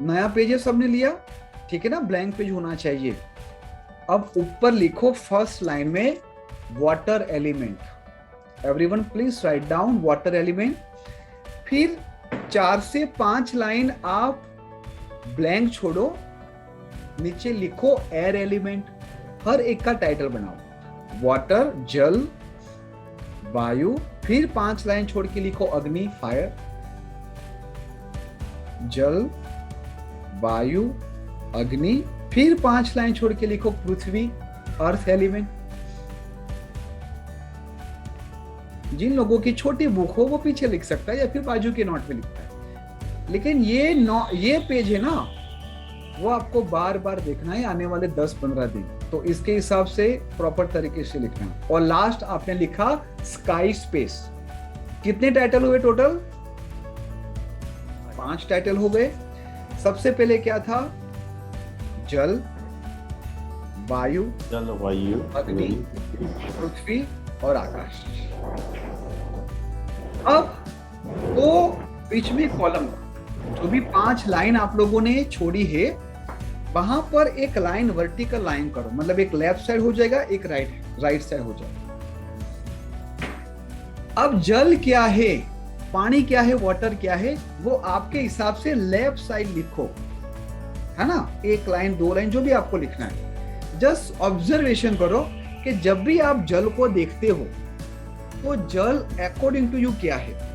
नया पेज है, सबने लिया, ठीक है ना, ब्लैंक पेज होना चाहिए। अब ऊपर लिखो फर्स्ट लाइन में water element. Everyone please write down water element. फिर 4 से 5 लाइन आप ब्लैंक छोड़ो, नीचे लिखो एयर एलिमेंट। हर एक का टाइटल बनाओ, वाटर जल वायु, फिर 5 लाइन छोड़ के लिखो अग्नि फायर, जल वायु अग्नि, फिर 5 लाइन छोड़ के लिखो पृथ्वी अर्थ एलिमेंट। जिन लोगों की छोटी बुक हो वो पीछे लिख सकता है या फिर बाजू के नोट में लिखता है, लेकिन ये पेज है ना, वो आपको बार बार देखना है आने वाले 10-15 दिन, तो इसके हिसाब से प्रॉपर तरीके से लिखना है। और लास्ट आपने लिखा स्काई स्पेस। कितने टाइटल हुए टोटल? 5 टाइटल हो गए। सबसे पहले क्या था? जल वायु अग्नि पृथ्वी और आकाश। अब तो बीच में कॉलम, जो भी 5 लाइन आप लोगों ने छोड़ी है वहां पर एक लाइन वर्टिकल लाइन करो, मतलब एक लेफ्ट साइड हो जाएगा, एक राइट साइड हो जाएगा। अब जल क्या है, पानी क्या है, वाटर क्या है, वो आपके हिसाब से लेफ्ट साइड लिखो, है ना, 1 लाइन 2 लाइन जो भी आपको लिखना है। जस्ट ऑब्जर्वेशन करो कि जब भी आप जल को देखते हो तो जल अकॉर्डिंग टू यू क्या है।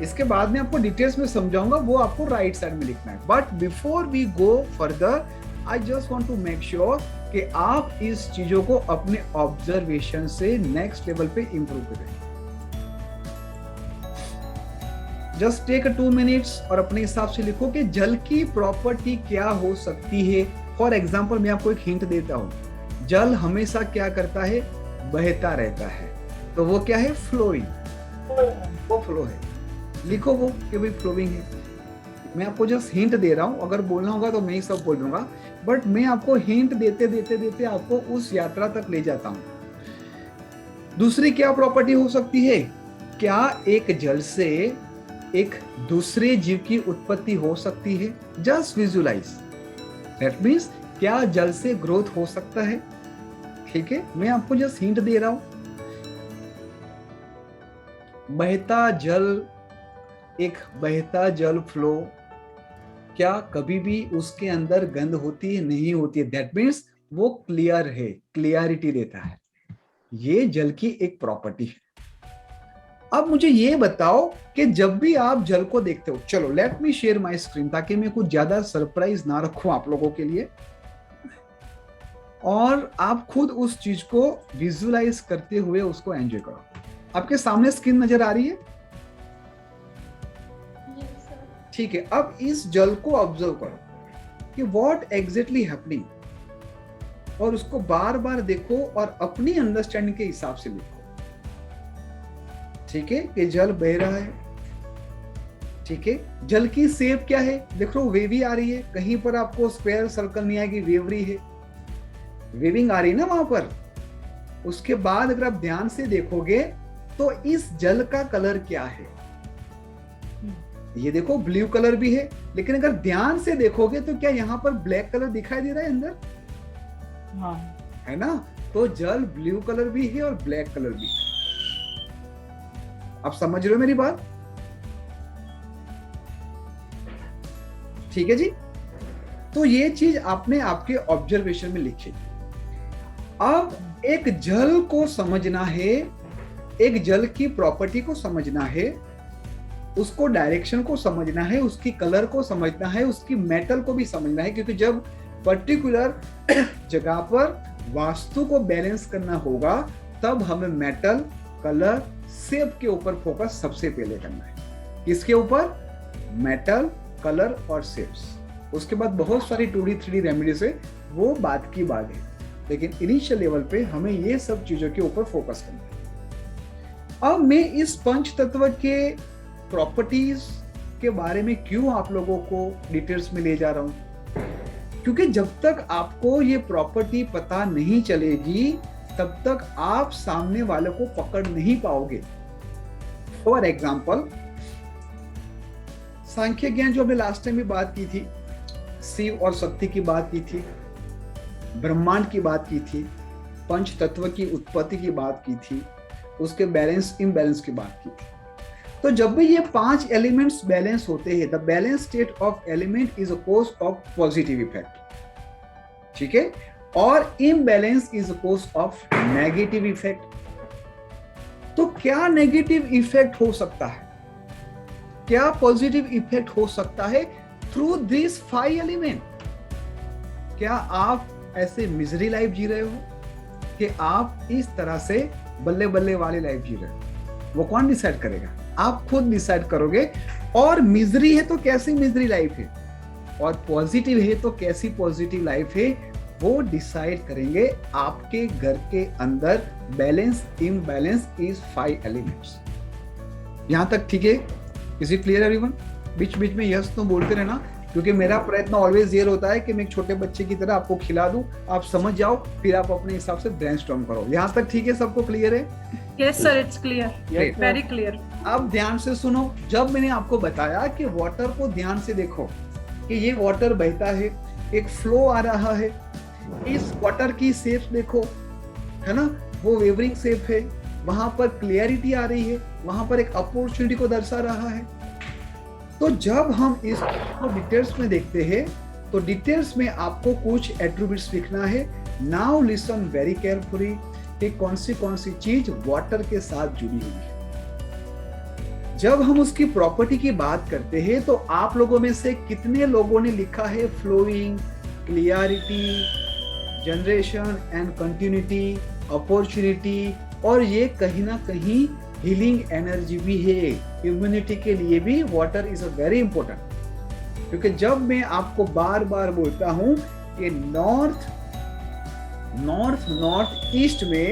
इसके बाद में आपको डिटेल्स में समझाऊंगा, वो आपको राइट साइड में लिखना है। But before we go further, I just want to make sure कि आप इस चीजों को अपने ऑब्जर्वेशन से नेक्स्ट लेवल पे इंप्रूव करें। जस्ट टेक 2 मिनट्स और अपने हिसाब से लिखो कि जल की प्रॉपर्टी क्या हो सकती है। फॉर एग्जाम्पल मैं आपको एक हिंट देता हूं, जल हमेशा क्या करता है? बहता रहता है, तो वो क्या है? फ्लोइंग, वो फ्लो है। लिखो वो कि भाई फ्लोइंग है। मैं आपको जस्ट हिंट दे रहा हूं, अगर बोलना होगा तो मैं ही सब बोल दूंगा, बट मैं आपको हिंट देते देते देते आपको उस यात्रा तक ले जाता हूं। दूसरी क्या प्रॉपर्टी हो सकती है? क्या एक जल से एक दूसरे जीव की उत्पत्ति हो सकती है? जस्ट विजुअलाइज, दैट मीन्स क्या जल से ग्रोथ हो सकता है? ठीक है, मैं आपको जस्ट हिंट दे रहा हूं। बहता जल, एक बहता जल फ्लो, क्या कभी भी उसके अंदर गंध होती है? नहीं होती है। दैट मीन्स वो क्लियर है, क्लियरिटी देता है। ये जल की एक प्रॉपर्टी है। अब मुझे ये बताओ कि जब भी आप जल को देखते हो, चलो let me share my screen ताकि मैं कुछ ज्यादा सरप्राइज ना रखूं आप लोगों के लिए, और आप खुद उस चीज को विजुअलाइज करते हुए उसको एंजॉय करो। आपके सामने स्क्रीन नजर आ रही है? ठीक है, अब इस जल को ऑब्जर्व करो कि व्हाट एग्जैक्टली हैपनिंग, और उसको बार बार देखो और अपनी अंडरस्टैंडिंग के हिसाब से लिखो। ठीक है, कि जल बह रहा है। ठीक है, जल की शेप क्या है? देखो वेवी आ रही है, कहीं पर आपको स्क्वायर सर्कल नहीं आएगी, वेवरी है, वेविंग आ रही है ना वहां पर। उसके बाद अगर आप ध्यान से देखोगे तो इस जल का कलर क्या है? ये देखो ब्लू कलर भी है, लेकिन अगर ध्यान से देखोगे तो क्या यहाँ पर ब्लैक कलर दिखाई दे रहा है अंदर? हाँ। है ना, तो जल ब्लू कलर भी है और ब्लैक कलर भी है। आप समझ रहे हो मेरी बात? ठीक है जी, तो ये चीज आपने आपके ऑब्जर्वेशन में लिखी। अब एक जल को समझना है, एक जल की प्रॉपर्टी को समझना है, उसको डायरेक्शन को समझना है, उसकी कलर को समझना है, उसकी मेटल को भी समझना है, क्योंकि जब पर्टिकुलर जगह पर वास्तु को बैलेंस करना होगा तब हमें मेटल, कलर, शेप के ऊपर फोकस सबसे पहले करना है। किसके ऊपर? मेटल, कलर और शेप्स। उसके बाद बहुत सारी 2D 3D रेमेडीज है, वो बात की बात है, लेकिन इनिशियल लेवल पे हमें ये सब चीजों के ऊपर फोकस करना है। अब मैं इस पंच तत्व के प्रॉपर्टीज के बारे में क्यों आप लोगों को डिटेल्स में ले जा रहा हूं? क्योंकि जब तक आपको ये प्रॉपर्टी पता नहीं चलेगी तब तक आप सामने वाले को पकड़ नहीं पाओगे। फॉर एग्जाम्पल, सांख्य ज्ञान जो हमने लास्ट टाइम भी बात की थी, शिव और शक्ति की बात की थी, ब्रह्मांड की बात की थी, पंच तत्व की उत्पत्ति की बात की थी, उसके बैलेंस इम्बैलेंस की बात की थी। तो जब भी ये 5 एलिमेंट्स बैलेंस होते हैं, the balance state of element is a cause of positive effect, ठीक है, और imbalance is a cause of negative effect. तो क्या नेगेटिव इफेक्ट हो सकता है, क्या पॉजिटिव इफेक्ट हो सकता है थ्रू दिस 5 एलिमेंट? क्या आप ऐसे मिजरी लाइफ जी रहे हो कि आप इस तरह से बल्ले बल्ले वाली लाइफ जी रहे हो? वो कौन डिसाइड करेगा? आप खुद डिसाइड करोगे। और मिजरी है तो कैसी मिजरी लाइफ है, और पॉजिटिव है तो कैसी पॉजिटिव लाइफ है, वो डिसाइड करेंगे आपके घर के अंदर बैलेंस इम्बैलेंस इज 5 एलिमेंट्स। यहां तक ठीक है? Is it clear everyone? बीच बीच में यस तो बोलते रहना, क्योंकि मेरा प्रयत्न ऑलवेज ये होता है कि मैं एक छोटे बच्चे की तरह आपको खिला दूं, आप समझ जाओ, फिर आप अपने हिसाब से ब्रेनस्टॉर्म करो। यहां तक ठीक है? सबको क्लियर है? Yes sir, it's clear, very clear. अब ध्यान से सुनो, जब मैंने आपको बताया कि वाटर को ध्यान से देखो कि ये वाटर बहता है, एक फ्लो आ रहा है, इस वाटर की शेप देखो, है ना, वो वेवरिंग शेप है, वहां पर क्लियरिटी आ रही है, वहां पर एक अपॉर्चुनिटी को दर्शा रहा है। तो जब हम इस डिटेल्स में देखते हैं तो डिटेल्स में आपको कुछ एट्रीब्यूट्स लिखना है। नाउ लिसन वेरी केयरफुली कि कौन सी चीज वाटर के साथ जुड़ी हुई है। जब हम उसकी प्रॉपर्टी की बात करते हैं तो आप लोगों में से कितने लोगों ने लिखा है flowing, clarity, generation and continuity, opportunity, और ये कहीं ना कहीं हीलिंग एनर्जी भी है। इम्यूनिटी के लिए भी water is a very important, क्योंकि जब मैं आपको बार बार बोलता हूं कि नॉर्थ ईस्ट में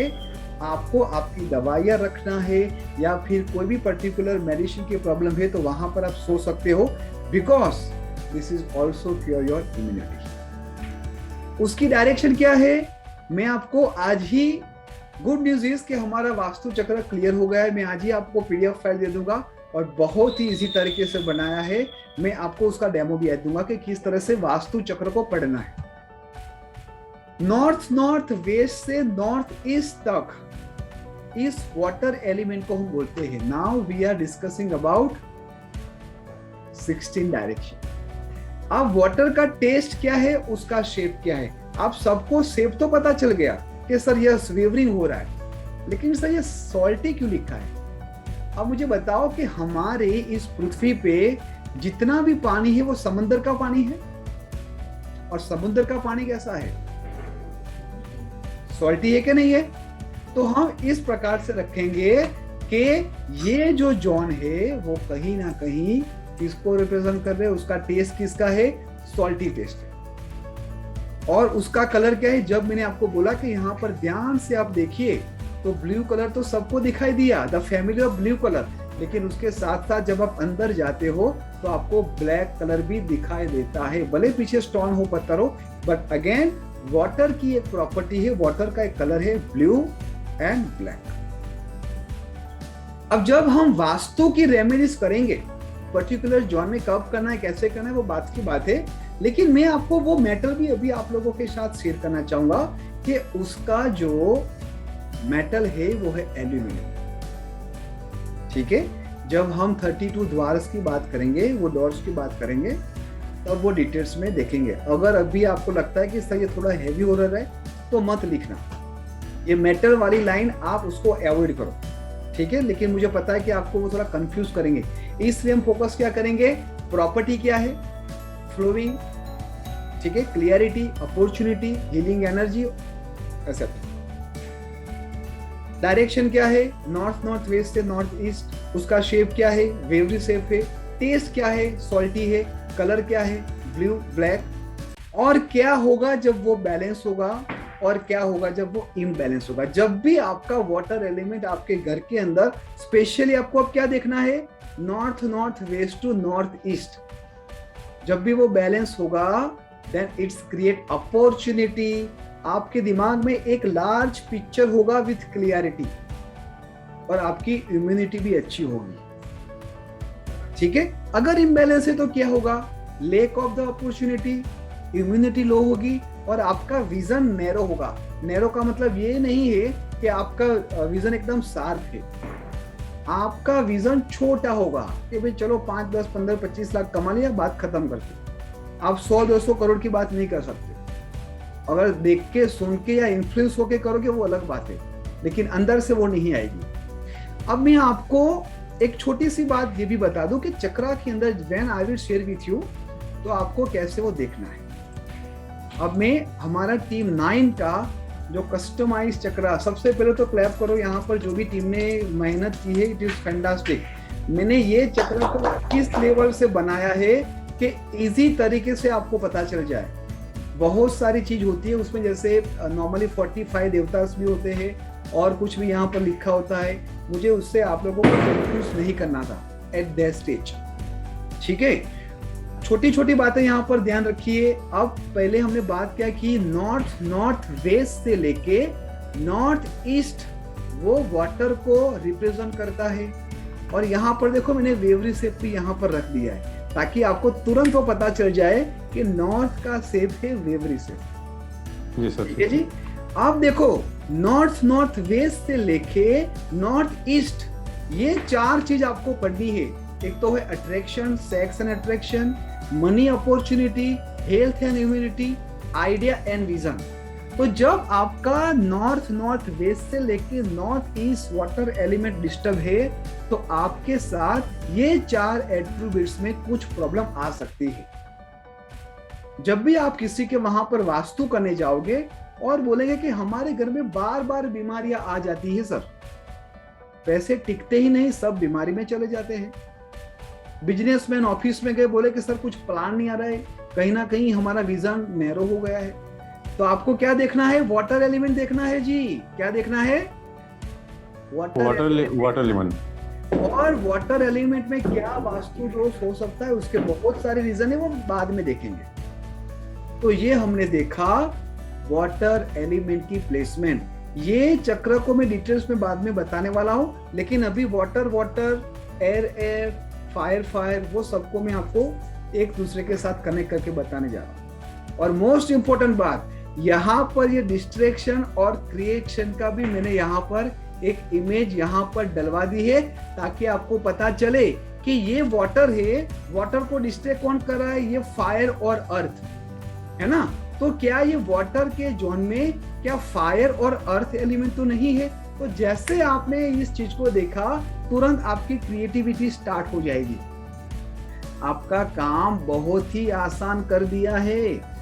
आपको आपकी दवाइयां रखना है या फिर कोई भी पर्टिकुलर मेडिसिन की प्रॉब्लम है तो वहां पर आप सो सकते हो, because this is also cure your immunity. उसकी डायरेक्शन क्या है? मैं आपको आज ही, गुड न्यूज इज कि हमारा वास्तु चक्र क्लियर हो गया है। मैं आज ही आपको पीडीएफ फाइल दे दूंगा और बहुत ही इजी तरीके से बनाया है। मैं आपको उसका डेमो भी दे दूंगा कि किस तरह से वास्तु चक्र को पढ़ना है। नॉर्थ वेस्ट से नॉर्थ ईस्ट तक इस वाटर एलिमेंट को हम बोलते हैं। Now we are discussing about 16 direction. अब वाटर का टेस्ट क्या है, उसका शेप क्या है? आप सबको शेप तो पता चल गया कि सर यह वेवरिंग हो रहा है, लेकिन सर ये सॉल्टी क्यों लिखा है? अब मुझे बताओ कि हमारे इस पृथ्वी पे जितना भी पानी है वो समुद्र का पानी है, और समुद्र का पानी कैसा है? सॉल्टी है कि नहीं है? तो हम इस प्रकार से रखेंगे कि ये जो जोन है वो कहीं ना कहीं किसको रिप्रेजेंट कर रहे हैं? उसका टेस्ट किसका है? सॉल्टी टेस्ट है। और उसका कलर क्या है? जब मैंने आपको बोला कि यहाँ पर ध्यान से आप देखिए तो ब्लू कलर तो सबको दिखाई दिया, the family of blue colour, लेकिन उसके साथ साथ जब आप अंदर जाते हो तो आपको ब्लैक कलर भी दिखाई देता है, भले पीछे स्टोन हो, पत्थर हो, बट अगेन वाटर की एक प्रॉपर्टी है, वाटर का एक कलर है ब्लू एंड ब्लैक। अब जब हम वास्तु की रेमेडीज करेंगे, पर्टिकुलर जोन में कब करना है, कैसे करना है, वो बात की बात है, लेकिन मैं आपको वो मेटल भी अभी आप लोगों के साथ शेयर करना चाहूंगा कि उसका जो मेटल है वो है एल्यूमिनियम। ठीक है? जब हम 32 द्वार्स की बात करेंगे, वो डोर्स की बात करेंगे, तब वो डिटेल्स में देखेंगे। अगर अभी आपको लगता है कि सर ये थोड़ा हैवी हो रहा है तो मत लिखना, ये मेटल वाली लाइन आप उसको अवॉइड करो, ठीक है? लेकिन मुझे पता है कि आपको वो थोड़ा कंफ्यूज करेंगे, इसलिए हम फोकस क्या करेंगे? प्रॉपर्टी क्या है? फ्लोइंग, ठीक है, क्लियरिटी, अपॉर्चुनिटी, हीलिंग एनर्जी, ऐसे। डायरेक्शन क्या है? नॉर्थ वेस्ट से नॉर्थ ईस्ट। उसका शेप क्या है? वेवरी शेप है। टेस्ट क्या है? सॉल्टी है। कलर क्या है? Blue, black. और क्या होगा जब वो बैलेंस होगा और क्या होगा जब वो इम्बैलेंस होगा? जब भी आपका वाटर एलिमेंट आपके घर के अंदर, स्पेशली आपको अब क्या देखना है? North west to north east. जब भी वो बैलेंस होगा देन इट्स क्रिएट अपॉर्चुनिटी। आपके दिमाग में एक लार्ज पिक्चर होगा विथ क्लियरिटी, और आपकी इम्यूनिटी भी अच्छी होगी, ठीक है? अगर इम्बैलेंस है तो क्या होगा? Lack of the opportunity, immunity low होगी और आपका विजन नैरो होगा। नैरो का मतलब ये नहीं है कि आपका विजन एकदम शार्प है, आपका विजन छोटा होगा कि भाई चलो 5, 10, 15, 25 लाख कमा लिया, बात खत्म करते। आप 100-200 करोड़ की बात नहीं कर सकते। अगर देख के सुन के या इन्फ्लुएंस होके करोगे वो अलग बात है, लेकिन अंदर से वो नहीं आएगी। अब मैं आपको एक छोटी सी बात ये भी बता दूं कि चक्रा के अंदर when I will share with you, तो आपको कैसे वो देखना है। अब मैं हमारा टीम 9 का जो कस्टमाइज चक्रा, सबसे पहले तो क्लैप करो यहाँ पर जो भी टीम ने मेहनत की है, इट इज फैंटास्टिक। मैंने ये चक्रा को किस लेवल से बनाया है कि इजी तरीके से आपको पता चल जाए। बहुत सारी चीज होती है उसमें, जैसे नॉर्मली 45 देवतास भी होते हैं और कुछ भी यहाँ पर लिखा होता है। मुझे उससे आप लोगों को कंफ्यूज नहीं करना था एट दैट स्टेज, ठीक है। छोटी छोटी बातें यहाँ पर ध्यान रखिए। अब पहले हमने बात क्या की, नॉर्थ वेस्ट से लेके नॉर्थ ईस्ट वो वाटर को रिप्रेजेंट करता है। और यहाँ पर देखो मैंने वेवरी शेप भी यहाँ पर रख दिया है ताकि आपको तुरंत वो पता चल जाए कि नॉर्थ का शेप है वेवरी शेप। जी सर। ठीक है जी। आप देखो नॉर्थ वेस्ट से लेके नॉर्थ ईस्ट, ये 4 चीज आपको पढ़नी है। एक तो है attraction, sex and attraction, money opportunity, health and immunity, idea and vision. तो जब आपका नॉर्थ वेस्ट से लेके north east water element disturb है तो आपके साथ ये 4 एट्रीब्यूट्स में कुछ प्रॉब्लम आ सकती है। जब भी आप किसी के वहां पर वास्तु करने जाओगे और बोलेंगे कि हमारे घर में बार बार बीमारियां आ जाती है सर, पैसे टिकते ही नहीं, सब बीमारी में चले जाते हैं। बिजनेसमैन ऑफिस में गए, बोले कि सर कुछ प्लान नहीं आ रहा है, कहीं ना कहीं हमारा विजन नैरो हो गया है। तो आपको क्या देखना है, वाटर एलिमेंट देखना है जी। क्या देखना है, वाटर एलिमेंट। और वाटर एलिमेंट में क्या वास्तु दोष हो सकता है, उसके बहुत सारे रीजन है, वो बाद में देखेंगे। तो ये हमने देखा वाटर एलिमेंट की प्लेसमेंट। ये चक्र को मैं डिटेल्स में बाद में बताने वाला हूं, लेकिन अभी वाटर, एयर, फायर, वो सबको मैं आपको एक दूसरे के साथ कनेक्ट करके बताने जा रहा हूं। और मोस्ट इंपॉर्टेंट बात, यहाँ पर ये डिस्ट्रैक्शन और क्रिएशन का भी मैंने यहाँ पर एक इमेज यहाँ पर डलवा दी है ताकि आपको पता चले कि ये वाटर है, वाटर को डिस्ट्रैक्ट कौन कर रहा है, ये फायर और अर्थ है ना। तो क्या ये वाटर के जोन में क्या फायर और अर्थ एलिमेंट तो नहीं है। तो जैसे आपने इस चीज को देखा, तुरंत आपकी क्रिएटिविटी स्टार्ट हो जाएगी। आपका काम बहुत ही आसान कर दिया है।